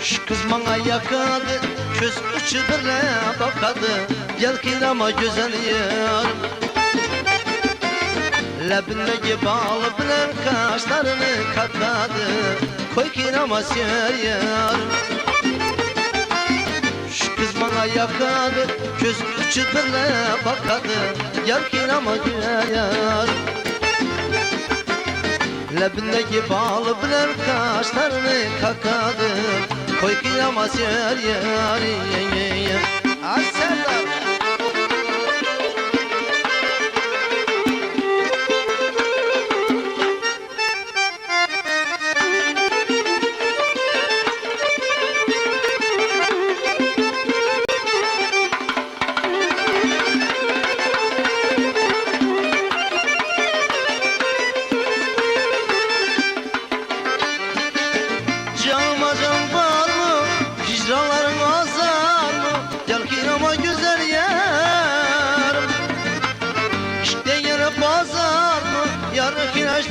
Şu kız bana yakadı, göz uçu bile bakadı. Yelkin ama güzel yarım. Lebindeki bağlı bilen kaşlarını kakadı. Koy ki ama ser yarım. Şu kız bana yakadı, göz uçu bile bakadı. Yelkin ama güzel yarım. Lebindeki bağlı bilen kaşlarını kakadı. Koy kıyamaz yer yer. Ay Serdar.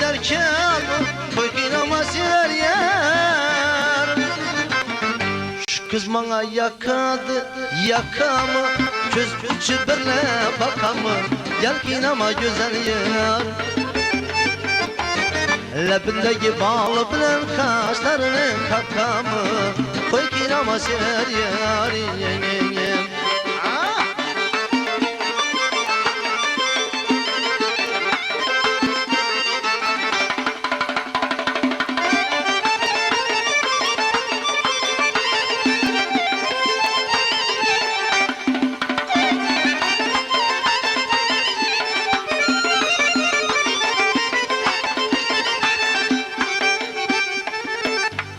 Derken koy kıyamaz yer yer. Şu kız bana yakadı yakamı, göz uçu birle bakamı. Yelkin ama güzel yer. Lebindeki bağlı bilen kaşlarını kakamı. Koy kıyamaz yer yer.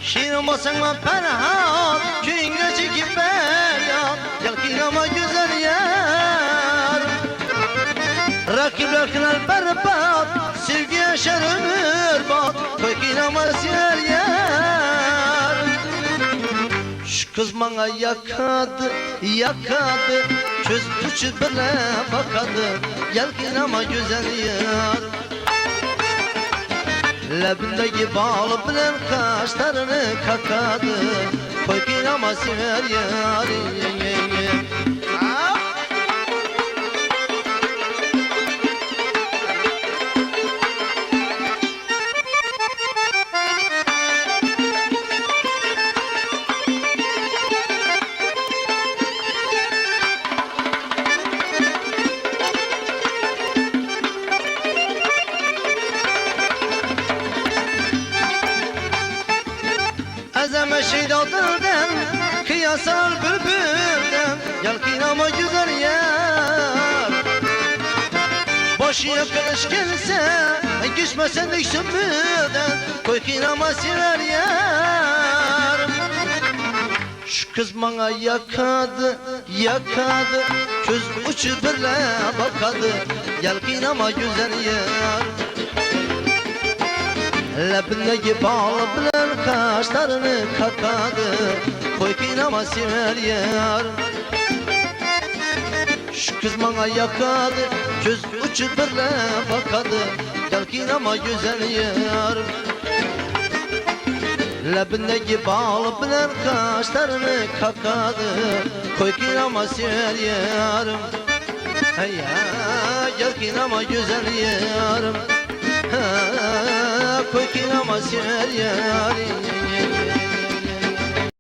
Şirin basınma penhan, köyün göçü ki beyan. Yelkin ama güzel yer. Rakipler kınar berbat, sevgi yaşar ömür bat. Koy kıyamaz yer yer. Şu kız bana yakadı, göz uçu bile bakadı. Yelkin ama güzel yer. Lebindeki bağlı bilen kaşlarını kakadı. Koy kıyamaz yer yer. Ezeme şeydalardan, kıyasal bülbülden. Yelkin ama güzel yer. Başıya kılıç gelse, düşmesen düşsün birden. Koy kıyamaz yer yer. Şu kız bana yakadı, göz uçu birle bakadı. Yelkin ama güzel yer. Lebindeki bağlı bilen kaşlarını kakadı. Koy kıyamaz yer yer. Şu kız bana yakadı, göz uçu birle bakadı. Yelkin ama güzel yer. Lebindeki bağlı bilen kaşlarını kakadı. Koy kıyamaz yer yer. Hey ya, yelkin ama güzel yer. Koy kıyamaz yer yer.